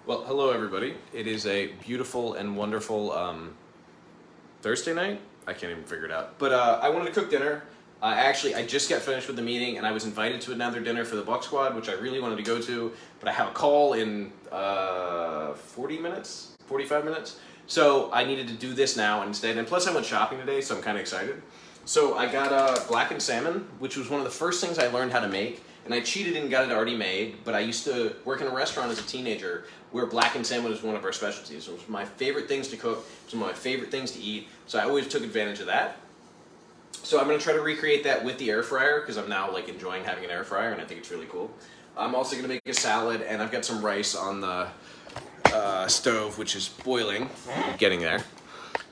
Well, hello everybody. It is a beautiful and wonderful Thursday night. I can't even figure it out. But I wanted to cook dinner. I just got finished with the meeting and I was invited to another dinner for the Buck Squad, which I really wanted to go to, but I have a call in 40 minutes, 45 minutes. So I needed to do this now instead. And plus I went shopping today, so I'm kind of excited. So I got blackened salmon, which was one of the first things I learned how to make. And I cheated and got it already made, but I used to work in a restaurant as a teenager where blackened salmon was one of our specialties. It was my favorite things to cook, it was one of my favorite things to eat, so I always took advantage of that. So I'm going to try to recreate that with the air fryer because I'm now like enjoying having an air fryer and I think it's really cool. I'm also going to make a salad and I've got some rice on the stove, which is boiling, getting there.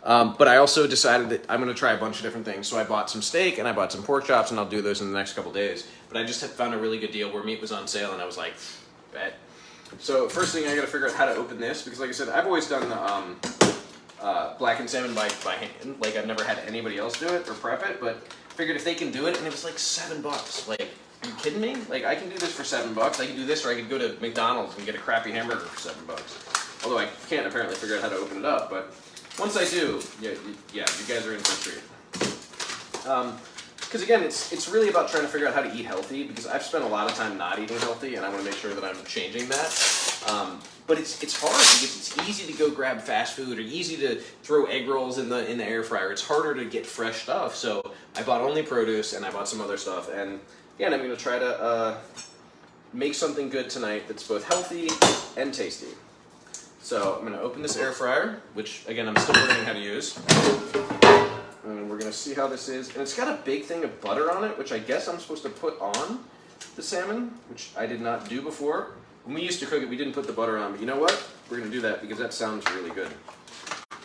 But I also decided that I'm going to try a bunch of different things. So I bought some steak and I bought some pork chops and I'll do those in the next couple days. But I just had found a really good deal where meat was on sale and I was like, bet. So first thing I got to figure out how to open this because like I said, I've always done the blackened salmon by hand. Like I've never had anybody else do it or prep it, but figured if they can do it and it was like $7. Like, are you kidding me? Like I can do this for $7. I can do this or I could go to McDonald's and get a crappy hamburger for $7. Although I can't apparently figure out how to open it up, but once I do, yeah, you guys are in for a treat. Because again, it's really about trying to figure out how to eat healthy. Because I've spent a lot of time not eating healthy, and I want to make sure that I'm changing that. But it's hard because it's easy to go grab fast food or easy to throw egg rolls in the air fryer. It's harder to get fresh stuff. So I bought only produce and I bought some other stuff. And again, I'm going to try to make something good tonight that's both healthy and tasty. So I'm going to open this air fryer, which again I'm still learning how to use. And we're going to see how this is. And it's got a big thing of butter on it, which I guess I'm supposed to put on the salmon, which I did not do before. When we used to cook it, we didn't put the butter on. But you know what? We're going to do that because that sounds really good.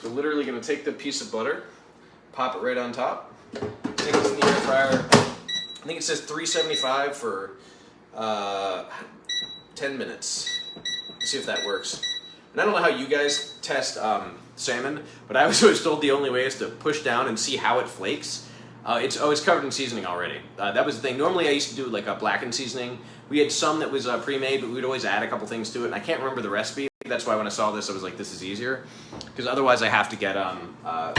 So literally going to take the piece of butter, pop it right on top, take this in the air fryer. I think it says 375 for 10 minutes. Let's see if that works. And I don't know how you guys test salmon, but I was always told the only way is to push down and see how it flakes. It's covered in seasoning already. That was the thing. Normally I used to do like a blackened seasoning. We had some that was pre-made, but we'd always add a couple things to it. And I can't remember the recipe. That's why when I saw this, I was like, this is easier. Because otherwise I have to get a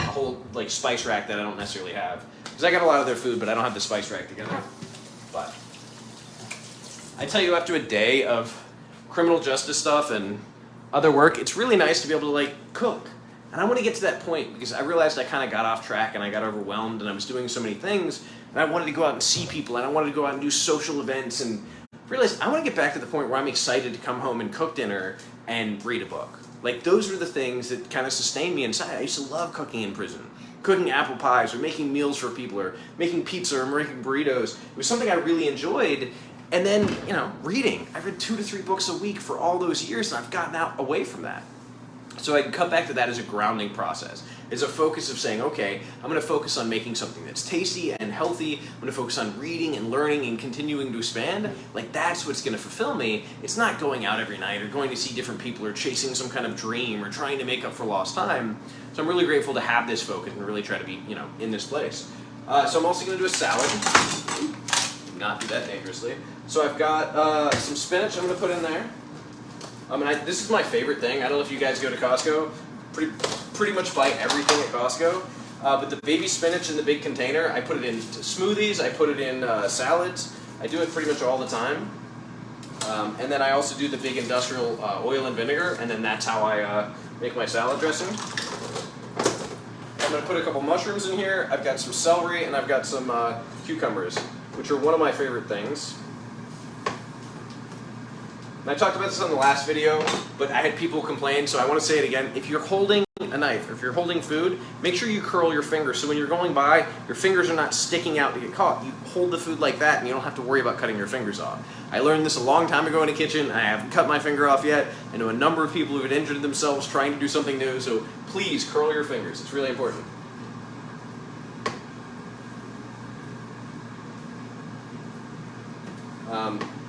whole like spice rack that I don't necessarily have. Because I got a lot of their food, but I don't have the spice rack together. But I tell you, after a day of criminal justice stuff and other work, it's really nice to be able to like cook. And I want to get to that point because I realized I kind of got off track and I got overwhelmed and I was doing so many things and I wanted to go out and see people and I wanted to go out and do social events and realized I want to get back to the point where I'm excited to come home and cook dinner and read a book. Like those were the things that kind of sustained me inside. I used to love cooking in prison. Cooking apple pies or making meals for people or making pizza or making burritos. It was something I really enjoyed. And then, you know, reading. I read 2 to 3 books a week for all those years, and I've gotten away from that. So I can come back to that as a grounding process, as a focus of saying, okay, I'm going to focus on making something that's tasty and healthy. I'm going to focus on reading and learning and continuing to expand. Like, that's what's going to fulfill me. It's not going out every night or going to see different people or chasing some kind of dream or trying to make up for lost time. So I'm really grateful to have this focus and really try to be, you know, in this place. So I'm also going to do a salad. Not do that dangerously. So I've got some spinach I'm going to put in there. This is my favorite thing. I don't know if you guys go to Costco. Pretty much buy everything at Costco. But the baby spinach in the big container, I put it in smoothies. I put it in salads. I do it pretty much all the time. And then I also do the big industrial oil and vinegar. And then that's how I make my salad dressing. I'm going to put a couple mushrooms in here. I've got some celery and I've got some cucumbers, which are one of my favorite things. And I talked about this on the last video, but I had people complain, so I want to say it again. If you're holding a knife, or if you're holding food, make sure you curl your fingers. So when you're going by, your fingers are not sticking out to get caught. You hold the food like that, and you don't have to worry about cutting your fingers off. I learned this a long time ago in a kitchen. I haven't cut my finger off yet. I know a number of people who have injured themselves trying to do something new, so please curl your fingers. It's really important.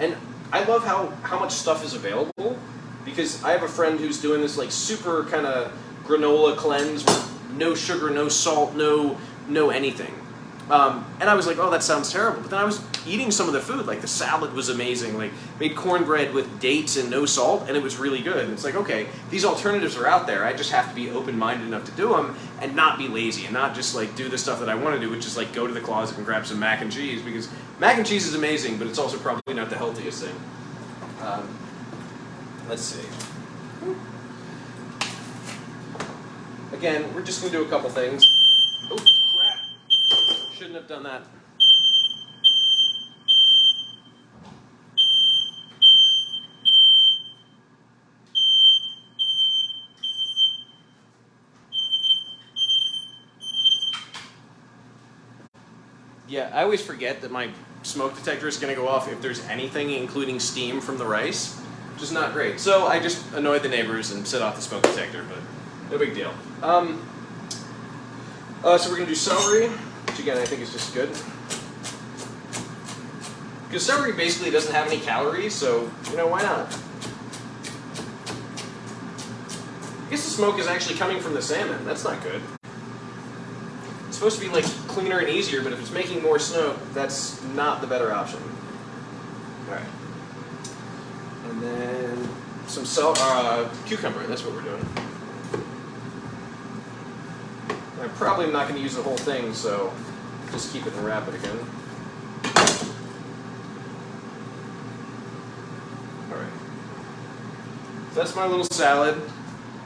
And I love how much stuff is available because I have a friend who's doing this like super kind of granola cleanse with no sugar, no salt, no anything. And I was like, oh, that sounds terrible. But then I was eating some of the food. Like the salad was amazing. Like made cornbread with dates and no salt, and it was really good. And it's like, okay, these alternatives are out there. I just have to be open-minded enough to do them and not be lazy and not just like do the stuff that I want to do, which is like go to the closet and grab some mac and cheese, because mac and cheese is amazing, but it's also probably not the healthiest thing. Let's see. Again, we're just going to do a couple things. Oh, crap. Shouldn't have done that. Yeah, I always forget that my smoke detector is going to go off if there's anything, including steam from the rice, which is not great. So I just annoyed the neighbors and set off the smoke detector, but no big deal. So we're going to do celery, which again I think is just good. Because celery basically doesn't have any calories, so, you know, why not? I guess the smoke is actually coming from the salmon. That's not good. It's supposed to be like cleaner and easier, but if it's making more smoke, that's not the better option. Alright. And then some cucumber, that's what we're doing. I'm probably not going to use the whole thing, so just keep it and wrap it again. Alright. So that's my little salad.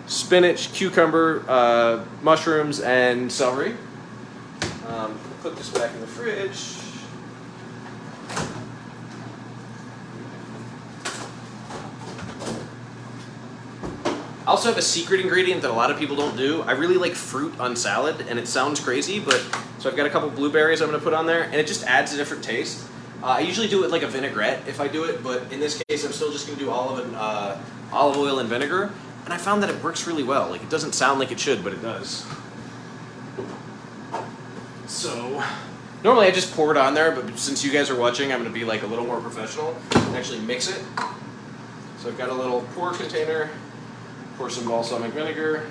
Spinach, cucumber, mushrooms, and celery. Put this back in the fridge. I also have a secret ingredient that a lot of people don't do. I really like fruit on salad, and it sounds crazy, but so I've got a couple blueberries I'm going to put on there, and it just adds a different taste. I usually do it like a vinaigrette if I do it, but in this case I'm still just going to do olive oil and vinegar, and I found that it works really well. Like, it doesn't sound like it should, but it does. So, normally I just pour it on there, but since you guys are watching, I'm going to be like a little more professional and actually mix it. So I've got a little pour container, pour some balsamic vinegar.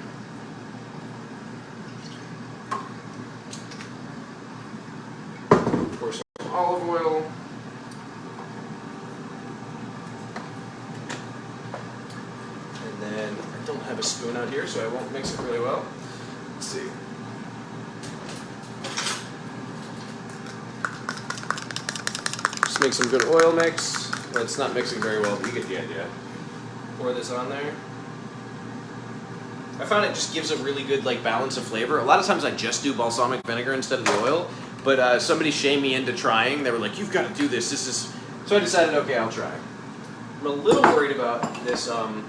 Pour some olive oil. And then I don't have a spoon out here, so I won't mix it really well. Let's see. Just make some good oil mix. Well, it's not mixing very well, but you get the idea. Pour this on there. I found it just gives a really good like balance of flavor. A lot of times I just do balsamic vinegar instead of the oil, but somebody shamed me into trying. They were like, "You've got to do this. This is." So I decided, okay, I'll try. I'm a little worried about this, the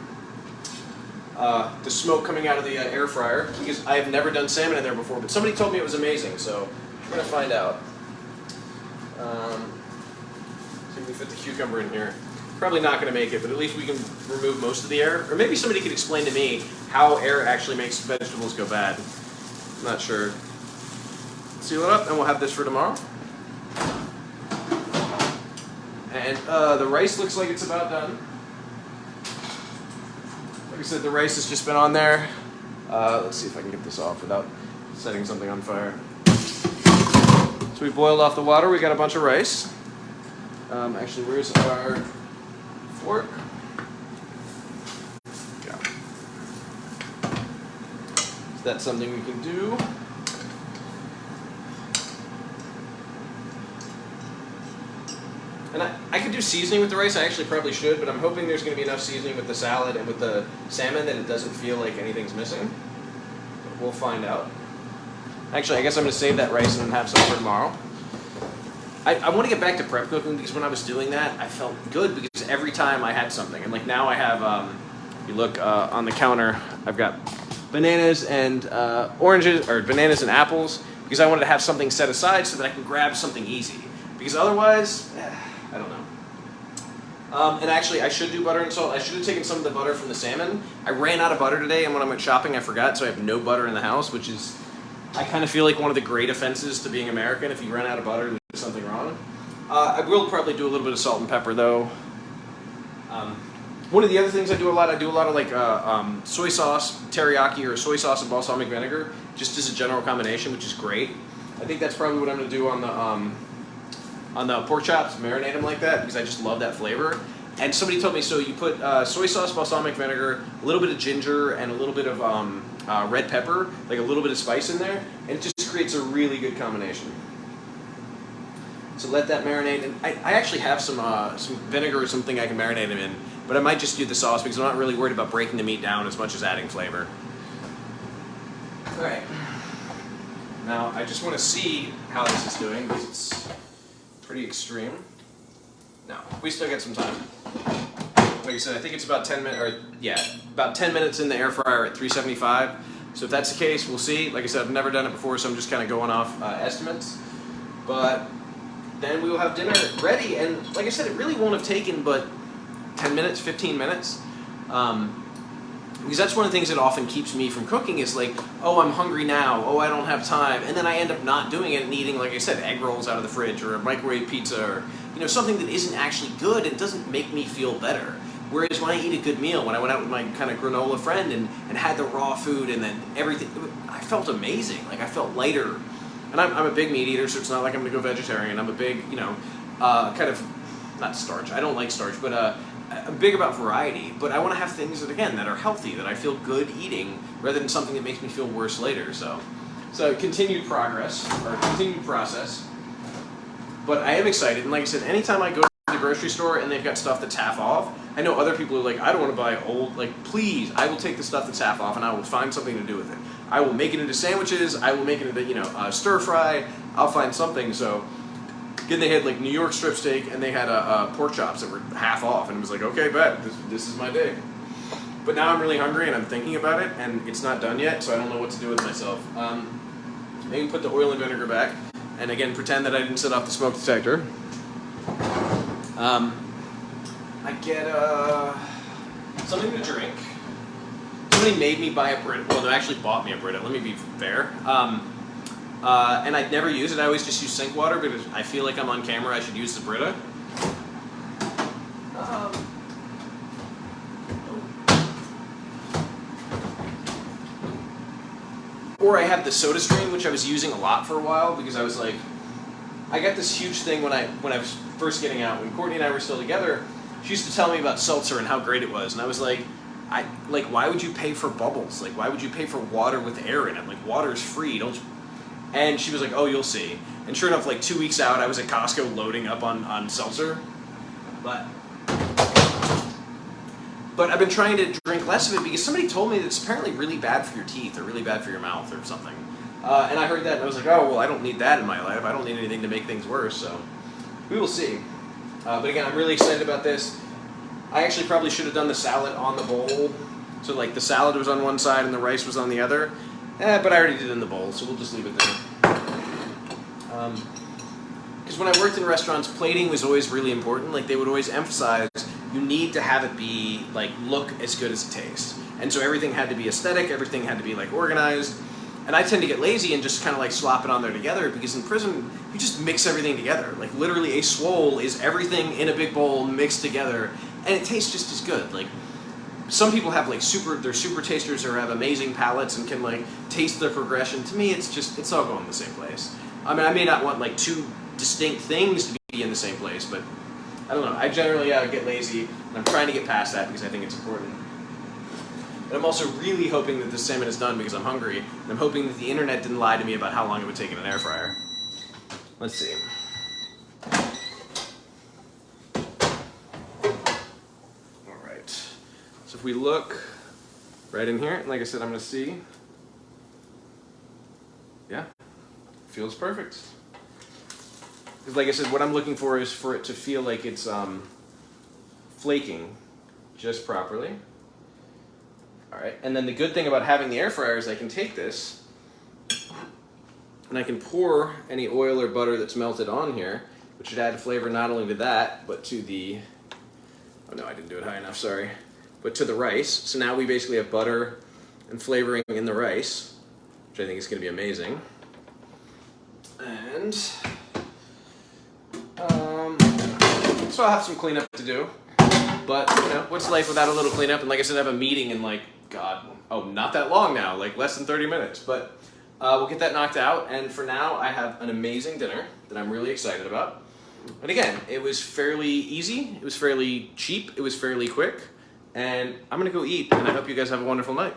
smoke coming out of the air fryer, because I have never done salmon in there before. But somebody told me it was amazing, so we're gonna find out. See if we fit the cucumber in here. Probably not going to make it, but at least we can remove most of the air. Or maybe somebody could explain to me how air actually makes vegetables go bad. I'm not sure. Seal it up, and we'll have this for tomorrow. And the rice looks like it's about done. Like I said, the rice has just been on there. Let's see if I can get this off without setting something on fire. So we boiled off the water. We got a bunch of rice. Actually, where's our fork? Yeah. Is that something we can do? And I could do seasoning with the rice. I actually probably should, but I'm hoping there's going to be enough seasoning with the salad and with the salmon that it doesn't feel like anything's missing. But we'll find out. Actually, I guess I'm going to save that rice and have some for tomorrow. I want to get back to prep cooking, because when I was doing that, I felt good because every time I had something. And like now I have, you look on the counter, I've got bananas and oranges, or bananas and apples, because I wanted to have something set aside so that I can grab something easy. Because otherwise, I don't know. And actually, I should do butter and salt. I should have taken some of the butter from the salmon. I ran out of butter today, and when I went shopping, I forgot, so I have no butter in the house, which is, I kind of feel like one of the great offenses to being American. If you run out of butter, there's something wrong. I will probably do a little bit of salt and pepper, though. One of the other things I do a lot of like soy sauce, teriyaki, or soy sauce and balsamic vinegar, just as a general combination, which is great. I I think that's probably what I'm gonna do on the pork chops, marinate them like that because I just love that flavor. And somebody told me, so you put soy sauce, balsamic vinegar, a little bit of ginger, and a little bit of red pepper, like a little bit of spice in there, and it just creates a really good combination. So let that marinate, and I actually have some vinegar or something I can marinate them in, but I might just do the sauce because I'm not really worried about breaking the meat down as much as adding flavor. All right. Now I just want to see how this is doing because it's pretty extreme. No, we still got some time. Like I said, I think it's about 10 minutes, or yeah, about 10 minutes in the air fryer at 375. So if that's the case, we'll see. Like I said, I've never done it before, so I'm just kind of going off estimates. But then we will have dinner ready, and like I said, it really won't have taken but 10 minutes, 15 minutes. Because that's one of the things that often keeps me from cooking is like, oh, I'm hungry now, oh, I don't have time, and then I end up not doing it and eating, like I said, egg rolls out of the fridge or a microwave pizza or something that isn't actually good and doesn't make me feel better. Whereas when I eat a good meal, when I went out with my kind of granola friend and had the raw food and then everything, I felt amazing. Like I felt lighter. And I'm a big meat eater, so it's not like I'm going to go vegetarian. I'm a big, kind of, not starch. I don't like starch, but I'm big about variety. But I want to have things that, again, that are healthy, that I feel good eating, rather than something that makes me feel worse later. So continued progress, or continued process. But I am excited, and like I said, anytime I go to the grocery store and they've got stuff that's half off, I know other people are like, I don't want to buy old, like, please, I will take the stuff that's half off and I will find something to do with it. I will make it into sandwiches, I will make it into, stir fry, I'll find something. So, again, they had like New York strip steak and they had pork chops that were half off, and it was like, okay, bet, this is my day. But now I'm really hungry and I'm thinking about it, and it's not done yet, so I don't know what to do with myself. Maybe put the oil and vinegar back. And again, pretend that I didn't set off the smoke detector. I get something to drink. Somebody made me buy a Brita. Well, they actually bought me a Brita. Let me be fair. And I'd never use it. I always just use sink water, but if I feel like I'm on camera, I should use the Brita. Or I have the SodaStream, which I was using a lot for a while because I was like, I got this huge thing when I was first getting out. When Courtney and I were still together, she used to tell me about seltzer and how great it was, and I was like, why would you pay for bubbles? Like, why would you pay for water with air in it? Like, water's free, don't you? And she was like, oh, you'll see. And sure enough, like 2 weeks out, I was at Costco loading up on seltzer. But I've been trying to drink less of it because somebody told me that it's apparently really bad for your teeth or really bad for your mouth or something. And I heard that and I was like, oh, well, I don't need that in my life. I don't need anything to make things worse, so we will see. But again, I'm really excited about this. I actually probably should have done the salad on the bowl. So like the salad was on one side and the rice was on the other. But I already did it in the bowl, so we'll just leave it there. Because when I worked in restaurants, plating was always really important. Like they would always emphasize, you need to have it be like look as good as it tastes. And so everything had to be aesthetic, everything had to be like organized. And I tend to get lazy and just kind of like slop it on there together because in prison, you just mix everything together. Like literally a swole is everything in a big bowl mixed together and it tastes just as good. Like some people have like they're super tasters or have amazing palates and can like taste the progression. To me, it's all going in the same place. I mean, I may not want like two distinct things to be in the same place, but I don't know. I generally get lazy and I'm trying to get past that because I think it's important. But I'm also really hoping that this salmon is done because I'm hungry, and I'm hoping that the internet didn't lie to me about how long it would take in an air fryer. Let's see. All right. So if we look right in here, and like I said, I'm going to see. Yeah, feels perfect. Because like I said, what I'm looking for is for it to feel like it's flaking just properly. All right, and then the good thing about having the air fryer is I can take this and I can pour any oil or butter that's melted on here, which should add flavor not only to that, but to the, oh no, I didn't do it high enough, sorry, but to the rice. So now we basically have butter and flavoring in the rice, which I think is going to be amazing. And so I'll have some cleanup to do, but you know, what's life without a little cleanup? And like I said, I have a meeting in like, God, oh, not that long now, like less than 30 minutes. But We'll get that knocked out, and for now, I have an amazing dinner that I'm really excited about. And again, it was fairly easy, it was fairly cheap, it was fairly quick, and I'm gonna go eat, and I hope you guys have a wonderful night.